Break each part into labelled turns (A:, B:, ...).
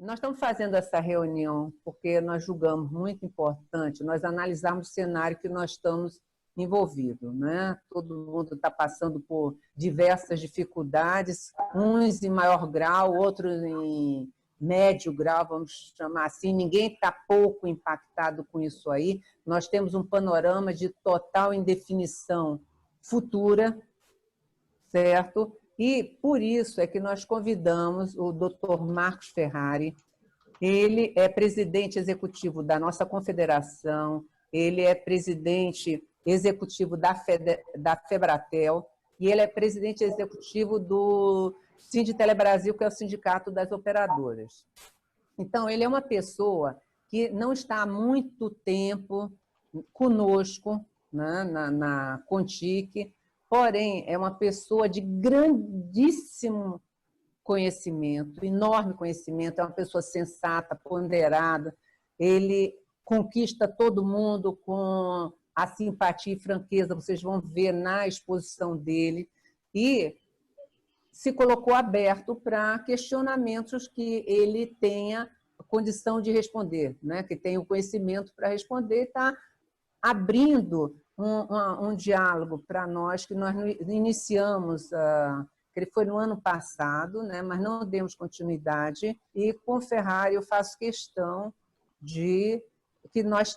A: Nós estamos fazendo essa reunião porque nós julgamos muito importante nós analisarmos o cenário que nós estamos envolvidos, né? Todo mundo está passando por diversas dificuldades, uns em maior grau, outros em médio grau, vamos chamar assim. Ninguém está pouco impactado com isso aí. Nós temos um panorama de total indefinição futura, certo? E por isso é que nós convidamos o Dr. Marcos Ferrari. Ele é presidente executivo da nossa confederação, ele é presidente executivo da Febratel e ele é presidente executivo do Sinditelebrasil, que é o Sindicato das Operadoras. Então, ele é uma pessoa que não está há muito tempo conosco, né, na Contic, porém, é uma pessoa de grandíssimo conhecimento, enorme conhecimento, é uma pessoa sensata, ponderada, ele conquista todo mundo com a simpatia e franqueza, vocês vão ver na exposição dele, e se colocou aberto para questionamentos que ele tenha condição de responder, né? Que tenha o conhecimento para responder, está abrindo um diálogo para nós, que nós iniciamos, que ele foi no ano passado, né? Mas não demos continuidade, e com o Ferrari eu faço questão de que nós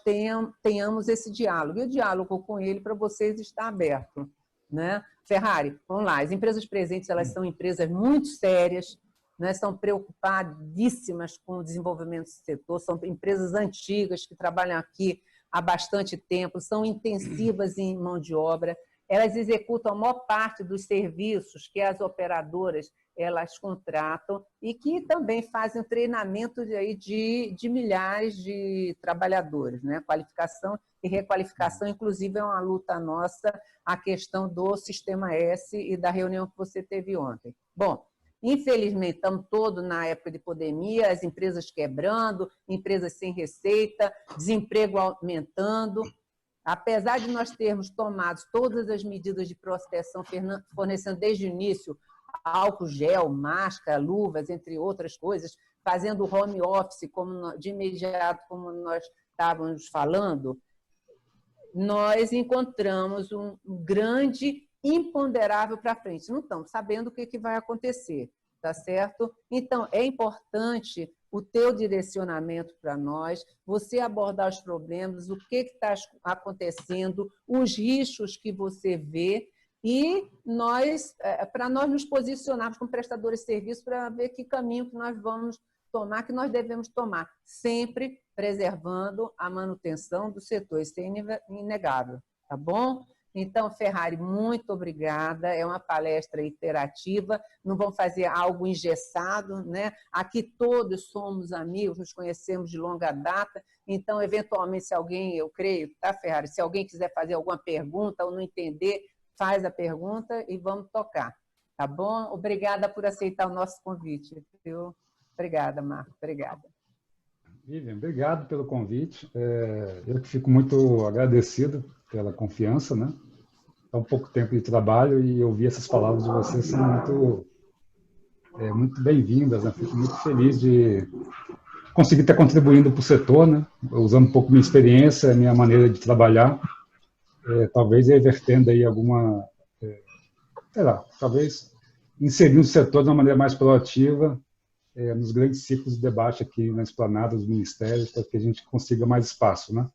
A: tenhamos esse diálogo, e o diálogo com ele para vocês está aberto, né? Ferrari, vamos lá, as empresas presentes, elas são empresas muito sérias, né? São preocupadíssimas com o desenvolvimento do setor, são empresas antigas que trabalham aqui há bastante tempo, são intensivas em mão de obra, elas executam a maior parte dos serviços que as operadoras elas contratam e que também fazem treinamento de milhares de trabalhadores, né? Qualificação e requalificação, inclusive é uma luta nossa a questão do Sistema S e da reunião que você teve ontem. Bom, infelizmente, estamos todos na época de pandemia, as empresas quebrando, empresas sem receita, desemprego aumentando. Apesar de nós termos tomado todas as medidas de proteção, fornecendo desde o início álcool gel, máscara, luvas, entre outras coisas, fazendo home office de imediato, como nós estávamos falando, nós encontramos um grande imponderável para frente. Não estamos sabendo o que vai acontecer, tá certo? Então, é importante o teu direcionamento para nós, você abordar os problemas, o que está acontecendo, os riscos que você vê, e para nós nos posicionarmos como prestadores de serviço para ver que caminho que nós vamos tomar, que nós devemos tomar, sempre preservando a manutenção do setor, isso é inegável, tá bom? Então, Ferrari, muito obrigada, é uma palestra interativa, não vamos fazer algo engessado, né? Aqui todos somos amigos, nos conhecemos de longa data, então, eventualmente, se alguém, eu creio, tá, Ferrari? Se alguém quiser fazer alguma pergunta ou não entender, faz a pergunta e vamos tocar, tá bom? Obrigada por aceitar o nosso convite, viu? Obrigada, Marco, obrigada.
B: Vivian, obrigado pelo convite. Eu que fico muito agradecido pela confiança, né? Há um pouco tempo de trabalho e ouvir essas palavras de vocês são muito bem-vindas, né? Fico muito feliz de conseguir estar contribuindo para o setor, né? Usando um pouco minha experiência, minha maneira de trabalhar, talvez revertendo aí alguma, sei lá, talvez inserindo o setor de uma maneira mais proativa nos grandes ciclos de debate aqui na esplanada dos ministérios, para que a gente consiga mais espaço, né?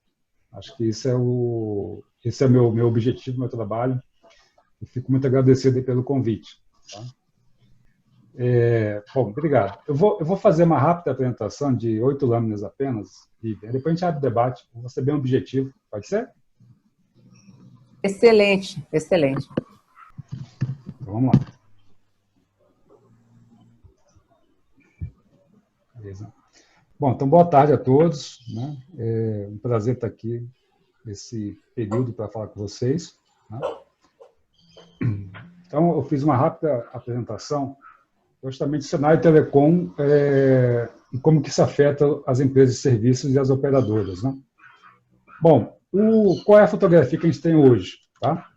B: Acho que esse é meu objetivo, meu trabalho, e fico muito agradecido pelo convite. Tá? Bom, obrigado. Eu vou fazer uma rápida apresentação de 8 lâminas apenas, e depois a gente abre o debate, vou ser bem objetivo, pode ser?
A: Excelente, excelente.
B: Então, vamos lá. Beleza. Bom, então boa tarde a todos, né? É um prazer estar aqui nesse período para falar com vocês. Né? Então, eu fiz uma rápida apresentação, justamente do cenário telecom e como que isso afeta as empresas de serviços e as operadoras. Né? Bom, qual é a fotografia que a gente tem hoje? Tá?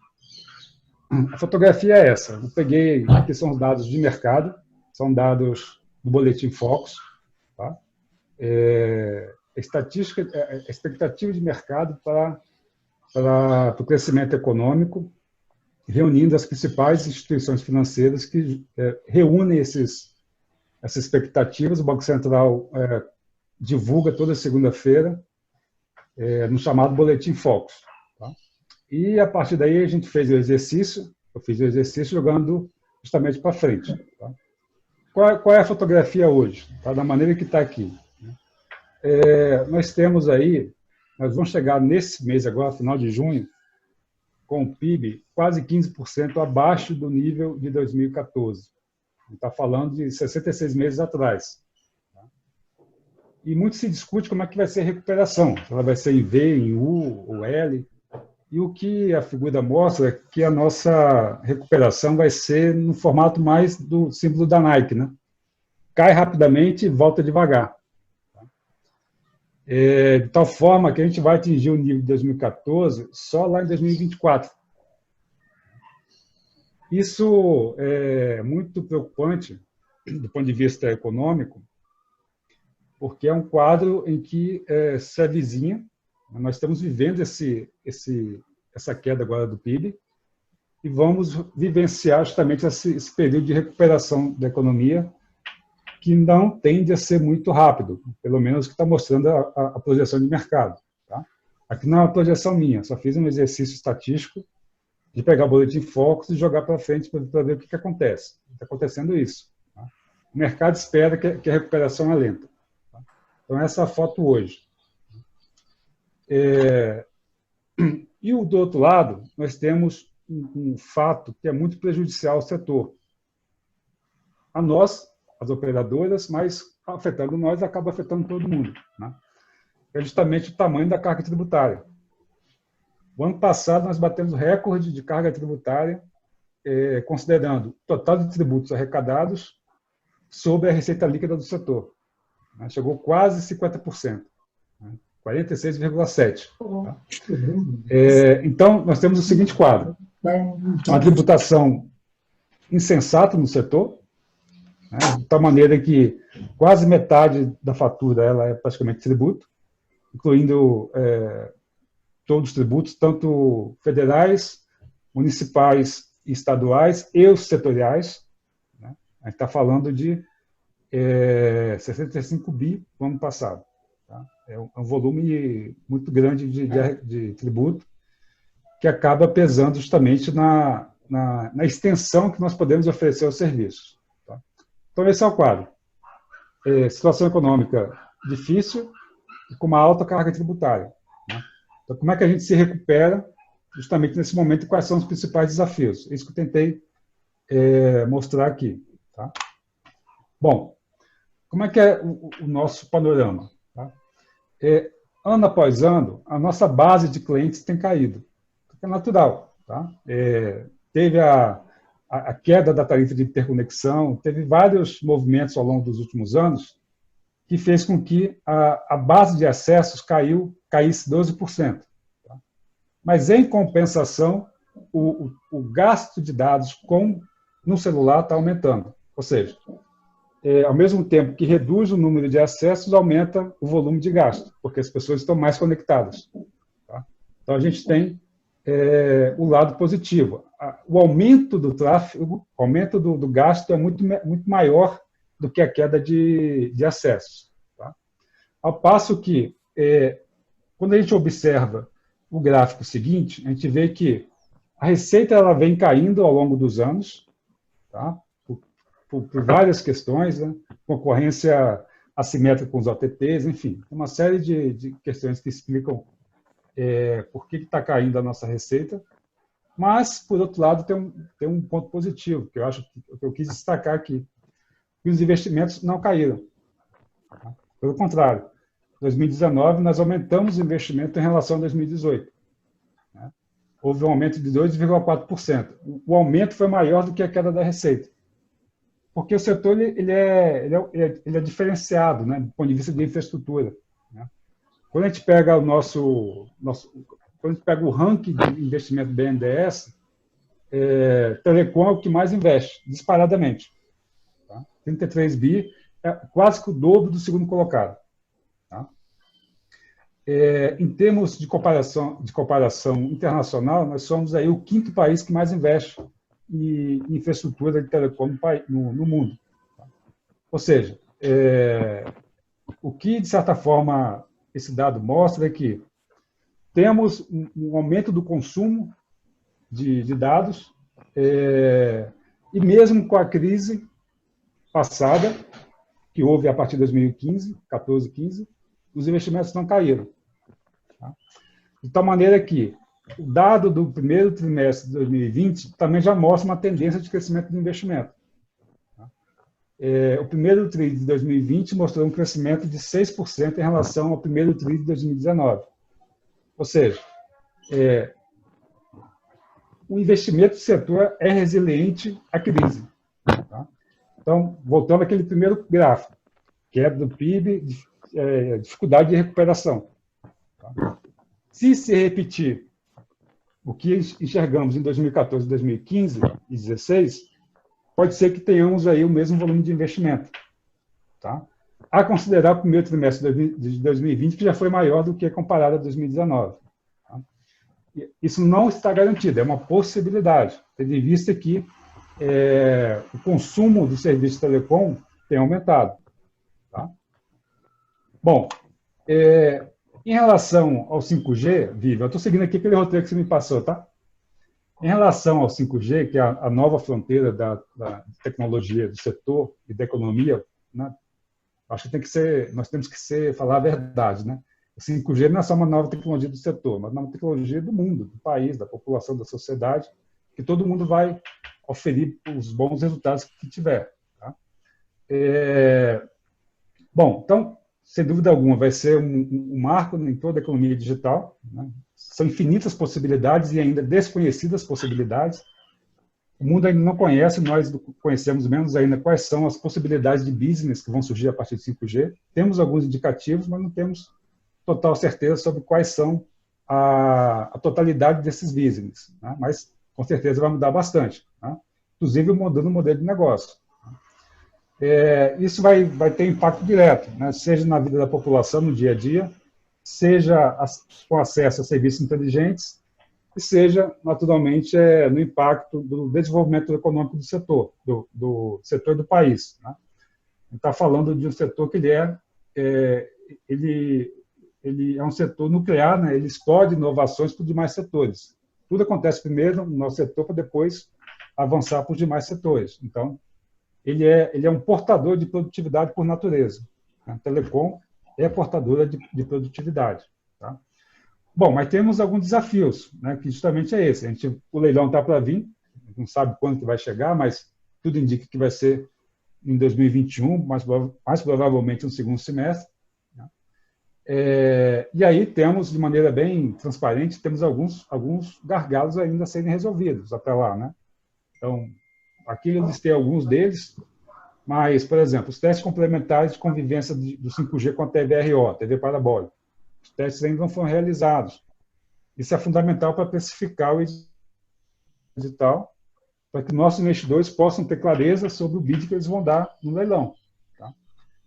B: A fotografia é essa. Eu peguei, aqui são os dados de mercado, são dados do Boletim Focus. Tá? a expectativa de mercado para o crescimento econômico, reunindo as principais instituições financeiras que reúnem essas expectativas. O Banco Central divulga toda segunda-feira no chamado Boletim Focus. Tá? E, a partir daí, a gente fez o exercício, eu fiz o exercício jogando justamente para frente. Tá? Qual é a fotografia hoje? Tá? Da maneira que está aqui. Nós temos aí, nós vamos chegar nesse mês agora, final de junho, com o PIB quase 15% abaixo do nível de 2014. A gente está falando de 66 meses atrás. E muito se discute como é que vai ser a recuperação. Ela vai ser em V, em U ou L. E o que a figura mostra é que a nossa recuperação vai ser no formato mais do símbolo da Nike, né? Cai rapidamente e volta devagar. De tal forma que a gente vai atingir o nível de 2014 só lá em 2024. Isso é muito preocupante do ponto de vista econômico, porque é um quadro em que se avizinha, nós estamos vivendo essa queda agora do PIB e vamos vivenciar justamente esse período de recuperação da economia, que não tende a ser muito rápido, pelo menos que está mostrando a projeção de mercado. Tá? Aqui não é uma projeção minha, só fiz um exercício estatístico de pegar o boletim Focus e jogar para frente para ver o que acontece. Está acontecendo isso. Tá? O mercado espera que a recuperação é lenta. Tá? Então, essa é a foto hoje. E do outro lado, nós temos um fato que é muito prejudicial ao setor. A nós, as operadoras, mas afetando nós, acaba afetando todo mundo. Né? É justamente o tamanho da carga tributária. O ano passado, nós batemos recorde de carga tributária, considerando o total de tributos arrecadados sobre a receita líquida do setor. Né? Chegou quase 50%, né? 46,7%. Tá? Então, nós temos o seguinte quadro. Uma tributação insensata no setor, né? De tal maneira que quase metade da fatura ela é praticamente tributo, incluindo todos os tributos, tanto federais, municipais, estaduais e os setoriais. Né? A gente está falando de 65 bi no ano passado. Tá? É um volume muito grande de tributo que acaba pesando justamente na extensão que nós podemos oferecer aos serviços. Tá? Então, esse é o quadro. Situação econômica difícil e com uma alta carga tributária. Né? Então, como é que a gente se recupera justamente nesse momento e quais são os principais desafios? Isso que eu tentei mostrar aqui. Tá? Bom, como é que é o nosso panorama? Tá? Ano após ano, a nossa base de clientes tem caído. É natural. Tá? Teve a queda da tarifa de interconexão, teve vários movimentos ao longo dos últimos anos que fez com que a base de acessos caísse 12%. Tá? Mas, em compensação, o gasto de dados no celular está aumentando. Ou seja, ao mesmo tempo que reduz o número de acessos, aumenta o volume de gasto, porque as pessoas estão mais conectadas. Tá? Então, a gente tem o lado positivo. O aumento do tráfego, o aumento do gasto é muito maior do que a queda de acessos. Tá? Ao passo que, quando a gente observa o gráfico seguinte, a gente vê que a receita ela vem caindo ao longo dos anos, tá? Por várias questões, né? Concorrência assimétrica com os OTTs, enfim, uma série de questões que explicam por que está caindo a nossa receita, mas, por outro lado, tem um ponto positivo, que eu quis destacar aqui, que os investimentos não caíram. Tá? Pelo contrário, em 2019, nós aumentamos o investimento em relação a 2018. Né? Houve um aumento de 2,4%. O aumento foi maior do que a queda da receita, porque o setor ele é diferenciado, né, do ponto de vista de infraestrutura. Né? Quando a gente pega quando a gente pega o ranking de investimento do BNDES, Telecom é o que mais investe, disparadamente. Tá? 33 bi, é quase que o dobro do segundo colocado. Em termos de comparação internacional, nós somos aí o 5º país que mais investe em infraestrutura de telecom no mundo. Ou seja, o que, de certa forma, esse dado mostra é que temos um aumento do consumo de dados, e mesmo com a crise passada, que houve a partir de 2015, 14, 15, os investimentos não caíram. Tá? De tal maneira que o dado do primeiro trimestre de 2020 também já mostra uma tendência de crescimento do investimento. Tá? O primeiro TRI de 2020 mostrou um crescimento de 6% em relação ao primeiro TRI de 2019. Ou seja, o investimento do setor é resiliente à crise. Tá? Então, voltando àquele primeiro gráfico, queda do PIB, dificuldade de recuperação. Tá? Se repetir o que enxergamos em 2014, 2015 e 2016, pode ser que tenhamos aí o mesmo volume de investimento. Tá? A considerar o primeiro trimestre de 2020, que já foi maior do que comparado a 2019. Tá? Isso não está garantido, é uma possibilidade, tendo em vista que o consumo do serviço de telecom tem aumentado. Tá? Bom, em relação ao 5G, Vivi, eu estou seguindo aqui aquele roteiro que você me passou, tá? Em relação ao 5G, que é a nova fronteira da tecnologia do setor e da economia, né? Acho que nós temos que falar a verdade, né? O 5G não é só uma nova tecnologia do setor, mas uma nova tecnologia do mundo, do país, da população, da sociedade, que todo mundo vai oferir os bons resultados que tiver. Tá? Bom, então, sem dúvida alguma, vai ser um marco em toda a economia digital. Né? São infinitas possibilidades e ainda desconhecidas possibilidades. O mundo ainda não conhece, nós conhecemos menos ainda quais são as possibilidades de business que vão surgir a partir do 5G. Temos alguns indicativos, mas não temos total certeza sobre quais são a totalidade desses business. Né? Mas, com certeza, vai mudar bastante. Né? Inclusive, mudando o modelo de negócio. Isso vai ter impacto direto, né? Seja na vida da população, no dia a dia, seja com acesso a serviços inteligentes, e seja, naturalmente, no impacto do desenvolvimento econômico do setor, do setor do país. Né? A gente está falando de um setor que ele é um setor nuclear, né? Ele explode inovações para os demais setores. Tudo acontece primeiro no nosso setor para depois avançar para os demais setores. Então, ele é um portador de produtividade por natureza. A telecom é portadora de produtividade. Tá? Bom, mas temos alguns desafios, né, que justamente é esse. O leilão está para vir, não sabe quando que vai chegar, mas tudo indica que vai ser em 2021, mais provavelmente no segundo semestre. Né? E aí temos, de maneira bem transparente, temos alguns gargalos ainda a serem resolvidos até lá. Né? Então, aqui eu listei alguns deles, mas, por exemplo, os testes complementares de convivência do 5G com a TVRO, TV parabólica. Os testes ainda não foram realizados. Isso é fundamental para precificar o edital, para que nossos investidores possam ter clareza sobre o bid que eles vão dar no leilão. Tá?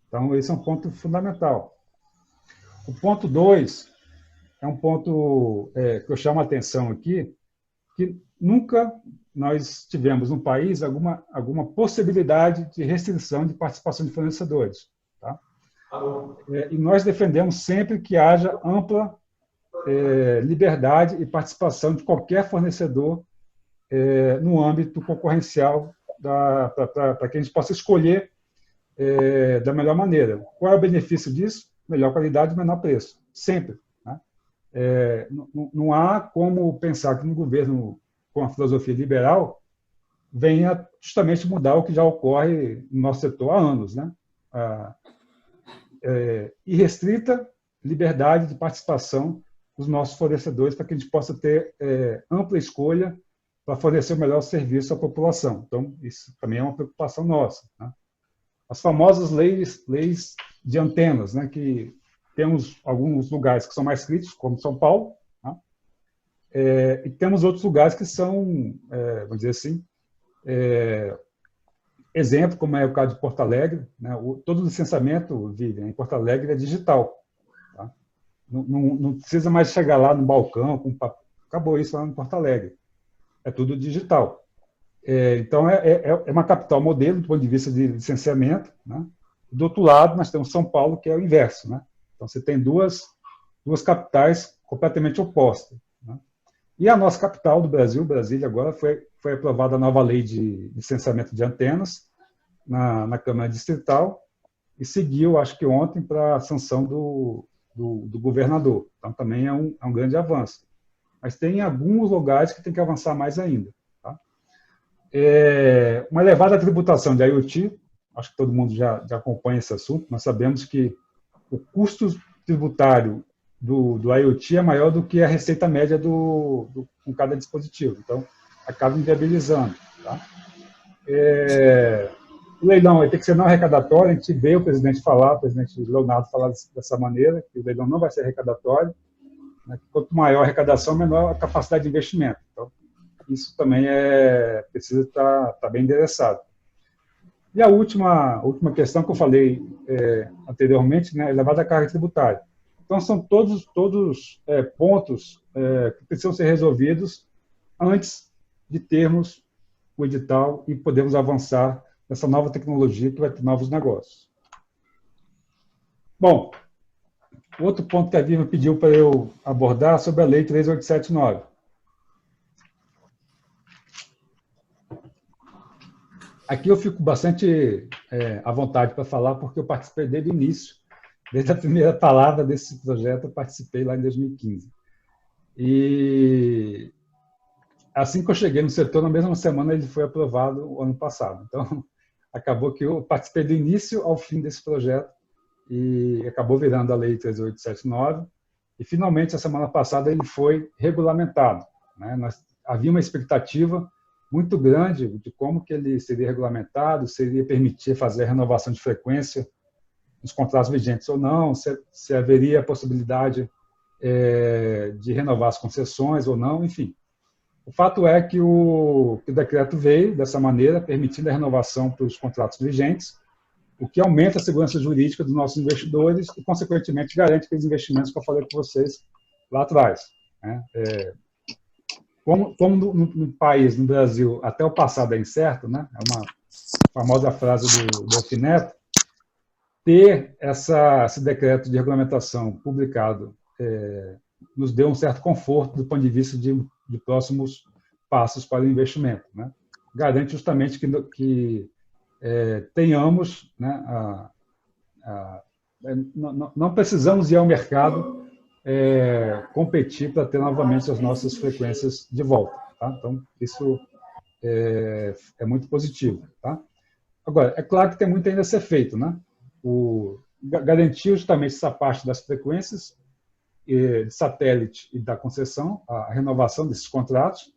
B: Então, esse é um ponto fundamental. O ponto 2 é um ponto que eu chamo a atenção aqui, que nunca nós tivemos no país alguma possibilidade de restrição de participação de fornecedores. Tá? E nós defendemos sempre que haja ampla liberdade e participação de qualquer fornecedor no âmbito concorrencial para que a gente possa escolher da melhor maneira. Qual é o benefício disso? Melhor qualidade e menor preço. Sempre. Né? Não há como pensar que um governo com a filosofia liberal venha justamente mudar o que já ocorre no nosso setor há anos. Né? Irrestrita liberdade de participação dos nossos fornecedores para que a gente possa ter ampla escolha para fornecer o melhor serviço à população. Então, isso também é uma preocupação nossa. Né? As famosas leis de antenas, né, que temos alguns lugares que são mais críticos, como São Paulo, né? E temos outros lugares que são, vamos dizer assim, exemplo, como é o caso de Porto Alegre, né? Todo o licenciamento, Vivian, em Porto Alegre é digital. Tá? Não precisa mais chegar lá no balcão, acabou isso lá em Porto Alegre. É tudo digital. Então, é uma capital modelo do ponto de vista de licenciamento, né? Do outro lado, nós temos São Paulo, que é o inverso, né? Então, você tem duas capitais completamente opostas, né? E a nossa capital do Brasil, Brasília, agora foi aprovada a nova lei de licenciamento de antenas na Câmara Distrital e seguiu, acho que ontem, para a sanção do governador. Então, também é um grande avanço. Mas tem alguns lugares que tem que avançar mais ainda. Tá? Uma elevada tributação de IoT, acho que todo mundo já acompanha esse assunto, nós sabemos que o custo tributário do IoT é maior do que a receita média com cada dispositivo. Então, acaba inviabilizando. Tá? O leilão vai ter que ser não arrecadatório, a gente vê o presidente Leonardo falar dessa maneira, que o leilão não vai ser arrecadatório, né? Quanto maior a arrecadação, menor a capacidade de investimento. Então, isso também precisa estar bem endereçado. E a última questão que eu falei anteriormente, né, elevada carga tributária. Então, são todos pontos que precisam ser resolvidos antes de termos o edital e podermos avançar nessa nova tecnologia que vai ter novos negócios. Bom, outro ponto que a Viva pediu para eu abordar sobre a Lei 3879. Aqui eu fico bastante à vontade para falar, porque eu participei desde o início, desde a primeira palavra desse projeto, eu participei lá em 2015. E assim que eu cheguei no setor, na mesma semana ele foi aprovado o ano passado. Então, acabou que eu participei do início ao fim desse projeto e acabou virando a Lei 3879. E, finalmente, a semana passada, ele foi regulamentado, né? Havia uma expectativa muito grande de como que ele seria regulamentado, se ele ia permitir fazer a renovação de frequência nos contratos vigentes ou não, se haveria a possibilidade de renovar as concessões ou não, enfim. O fato é que o decreto veio dessa maneira, permitindo a renovação para os contratos vigentes, o que aumenta a segurança jurídica dos nossos investidores e, consequentemente, garante aqueles investimentos que eu falei com vocês lá atrás, né? Como no país, no Brasil, até o passado é incerto, né? É uma famosa frase do Alfineto, ter esse decreto de regulamentação publicado nos deu um certo conforto do ponto de vista de próximos passos para o investimento, né? Garante justamente que tenhamos, né, não precisamos ir ao mercado competir para ter novamente as nossas frequências de volta. Tá? Então, isso é muito positivo. Tá? Agora, é claro que tem muito ainda a ser feito, né? Garantir justamente essa parte das frequências de satélite e da concessão, a renovação desses contratos,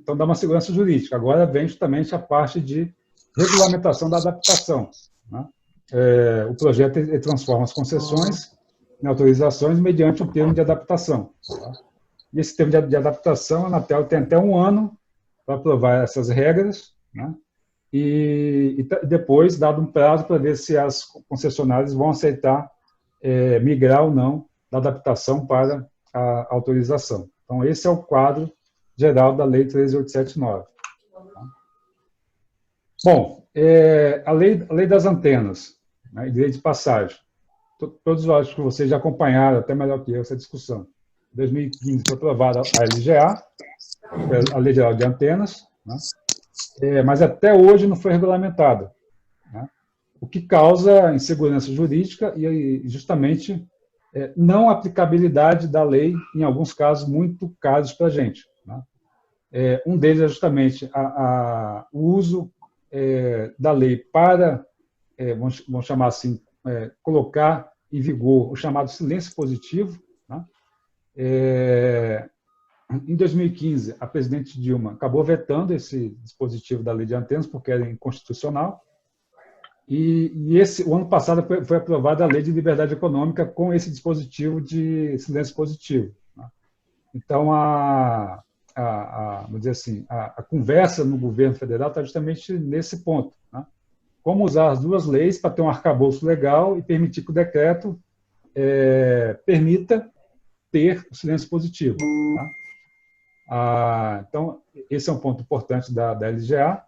B: então dá uma segurança jurídica. Agora vem justamente a parte de regulamentação da adaptação, né? O projeto transforma as concessões em autorizações mediante um termo de adaptação. Tá? E esse termo de adaptação, a Anatel tem até 1 ano para aprovar essas regras, né? E depois, dado um prazo para ver se as concessionárias vão aceitar migrar ou não da adaptação para a autorização. Então, esse é o quadro geral da Lei 13879. Bom, a lei das antenas, né, lei de passagem. Todos acho que vocês já acompanharam, até melhor que eu, essa discussão. Em 2015 foi aprovada a LGA, a Lei Geral de Antenas, né, mas até hoje não foi regulamentada, né, o que causa insegurança jurídica e justamente não aplicabilidade da lei em alguns casos muito caros para a gente, né. Um deles é justamente o uso da lei para, vamos chamar assim, colocar em vigor o chamado silêncio positivo, né? Em 2015, a presidente Dilma acabou vetando esse dispositivo da lei de antenas porque era inconstitucional, e o ano passado foi aprovada a lei de liberdade econômica com esse dispositivo de silêncio positivo, né? Então, vamos dizer assim, a conversa no governo federal está justamente nesse ponto, né? Como usar as duas leis para ter um arcabouço legal e permitir que o decreto permita ter o silêncio positivo. Tá? Então, esse é um ponto importante da LGA.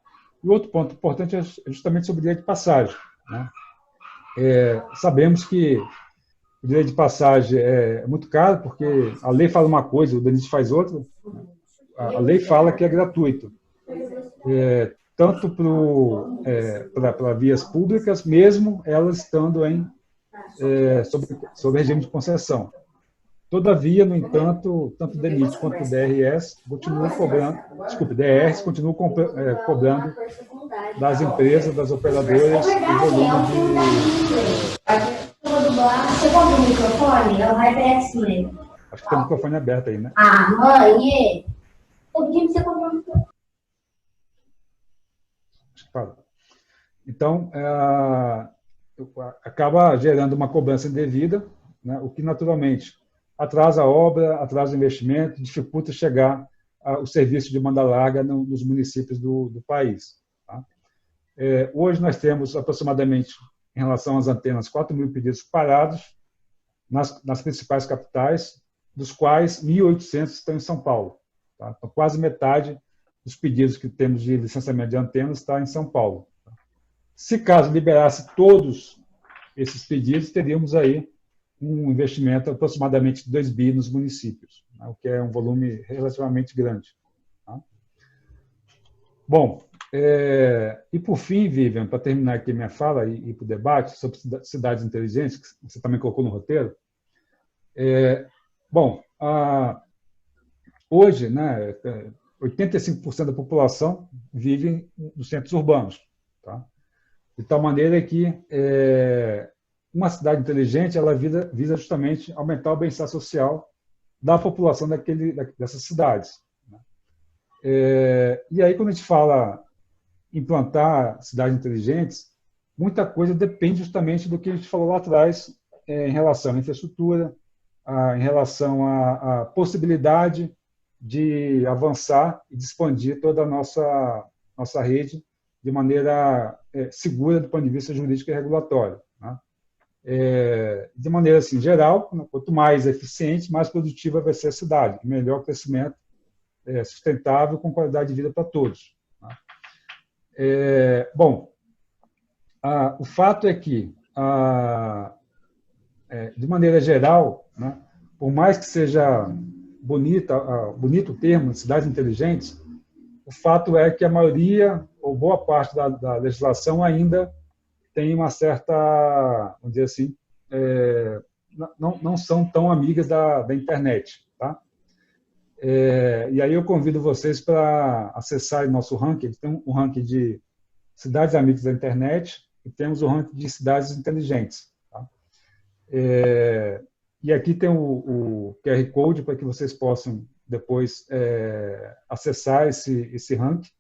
B: E outro ponto importante é justamente sobre o direito de passagem. Né? Sabemos que o direito de passagem é muito caro, porque a lei fala uma coisa, o DENIT faz outra. A lei fala que é gratuito, tanto para vias públicas, mesmo elas estando sob regime de concessão. Todavia, no entanto, tanto o DENIT quanto o DRS continuam cobrando, DRs continuam cobrando das empresas, das operadoras, o volume de...
C: Você compra o microfone? É o HyperX mesmo.
B: Acho que tem o microfone aberto aí, né?
C: Ah, mãe! O que você comprou o microfone?
B: Acho que parou. Então, acaba gerando uma cobrança indevida, né, o que naturalmente atrasa a obra, atrasa o investimento, dificulta chegar o serviço de banda larga nos municípios do país. Tá? Hoje nós temos aproximadamente, em relação às antenas, 4.000 pedidos parados nas principais capitais, dos quais 1.800 estão em São Paulo. Tá? Então, quase metade dos pedidos que temos de licenciamento de antenas está em São Paulo. Se caso liberasse todos esses pedidos, teríamos aí um investimento de aproximadamente 2 bi nos municípios, né, o que é um volume relativamente grande. Tá? Bom, e por fim, Vivian, para terminar aqui minha fala e para o debate sobre cidades inteligentes, que você também colocou no roteiro, hoje, né, 85% da população vive nos centros urbanos. Tá? De tal maneira que uma cidade inteligente ela visa justamente aumentar o bem-estar social da população dessas cidades. Né? E aí, quando a gente fala implantar cidades inteligentes, muita coisa depende justamente do que a gente falou lá atrás em relação à infraestrutura, em relação à possibilidade de avançar e de expandir toda a nossa rede de maneira segura do ponto de vista jurídico e regulatório. Né? De maneira assim, geral, quanto mais eficiente, mais produtiva vai ser a cidade, melhor crescimento sustentável com qualidade de vida para todos. Né? O fato é que, de maneira geral, né, por mais que seja bonito o termo, cidades inteligentes, o fato é que a maioria, ou boa parte da legislação ainda tem uma certa, vamos dizer assim, não são tão amigas da internet. Tá? E aí eu convido vocês para acessar nosso ranking. Tem um ranking de cidades amigas da internet e temos o ranking de cidades inteligentes. Tá? E aqui tem o QR Code para que vocês possam depois acessar esse ranking.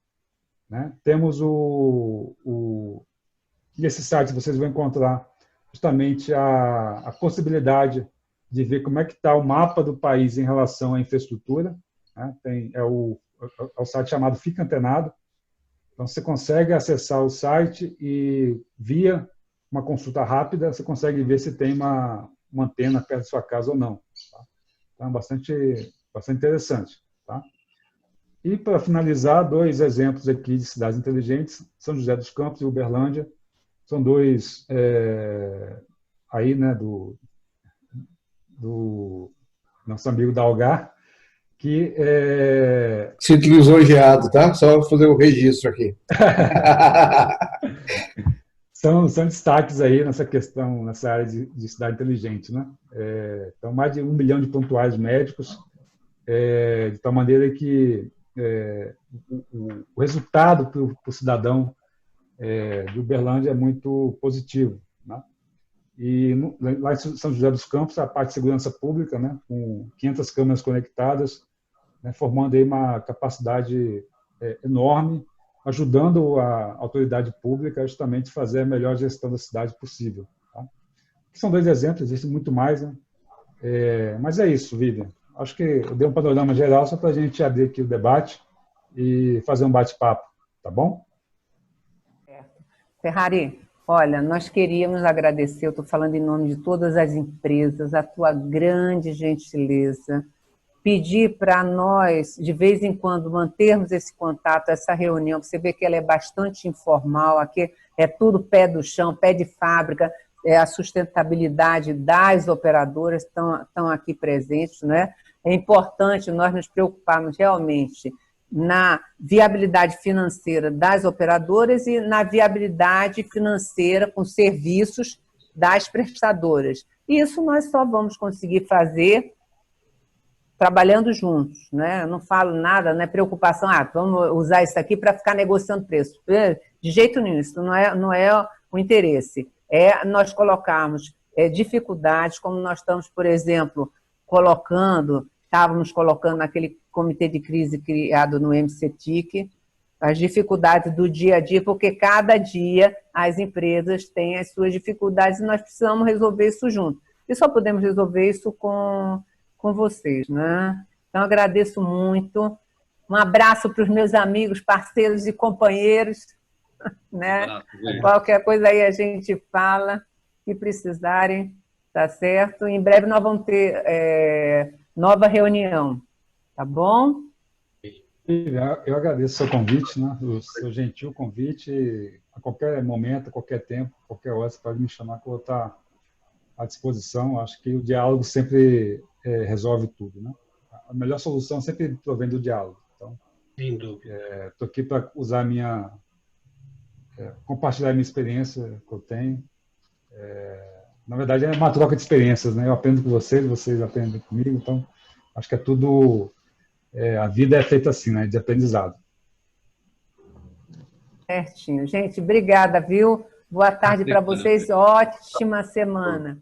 B: Né? Temos nesse site vocês vão encontrar justamente a possibilidade de ver como é que está o mapa do país em relação à infraestrutura. Né? É o site chamado Fica Antenado. Então, você consegue acessar o site e, via uma consulta rápida, você consegue ver se tem uma antena perto da sua casa ou não. Tá? Então, é bastante interessante. Tá? E, para finalizar, 2 exemplos aqui de cidades inteligentes, São José dos Campos e Uberlândia. São 2 aí, né, do nosso amigo da Algar, que
D: Sinto lisonjeado, tá? Só fazer o registro aqui.
B: são destaques aí nessa questão, nessa área de cidade inteligente. Né? Então, mais de 1 milhão de prontuários médicos, de tal maneira que o resultado para o cidadão de Uberlândia é muito positivo. Né? E lá em São José dos Campos, a parte de segurança pública, né, com 500 câmeras conectadas, né, formando aí uma capacidade enorme, ajudando a autoridade pública a justamente fazer a melhor gestão da cidade possível. Tá? São 2 exemplos, existem muito mais. Né? Mas é isso, Vivian. Acho que eu dei um panorama geral só para a gente abrir aqui o debate e fazer um bate-papo. Tá bom?
A: Ferrari, Olha, nós queríamos agradecer, eu estou falando em nome de todas as empresas, a tua grande gentileza, pedir para nós, de vez em quando, mantermos esse contato, essa reunião. Você vê que ela é bastante informal, aqui é tudo pé do chão, pé de fábrica, a sustentabilidade das operadoras estão aqui presentes, né? É importante nós nos preocuparmos realmente na viabilidade financeira das operadoras e na viabilidade financeira com serviços das prestadoras. E isso nós só vamos conseguir fazer trabalhando juntos, né? Eu não falo nada, não é preocupação, vamos usar isso aqui para ficar negociando preço. De jeito nenhum, isso não é o interesse. É nós colocarmos dificuldades, como nós estamos, por exemplo, estávamos colocando naquele comitê de crise criado no MCTIC, as dificuldades do dia a dia, porque cada dia as empresas têm as suas dificuldades e nós precisamos resolver isso junto. E só podemos resolver isso com vocês, né? Então, agradeço muito. Um abraço para os meus amigos, parceiros e companheiros, né? Qualquer coisa aí a gente fala, que precisarem, tá certo? Em breve nós vamos ter nova reunião, tá bom?
B: Eu agradeço o seu convite, né? O seu gentil convite. A qualquer momento, a qualquer tempo, a qualquer hora, você pode me chamar que eu vou estar à disposição. Acho que o diálogo sempre resolve tudo, né? A melhor solução sempre provém do diálogo. Então,
E: sem dúvida.
B: Estou aqui para usar compartilhar a minha experiência que eu tenho. Na verdade, é uma troca de experiências, né? Eu aprendo com vocês aprendem comigo. Então, acho que é tudo. A vida é feita assim, né? De aprendizado.
A: Certinho. Gente, obrigada, viu? Boa tarde para vocês. Ótima semana.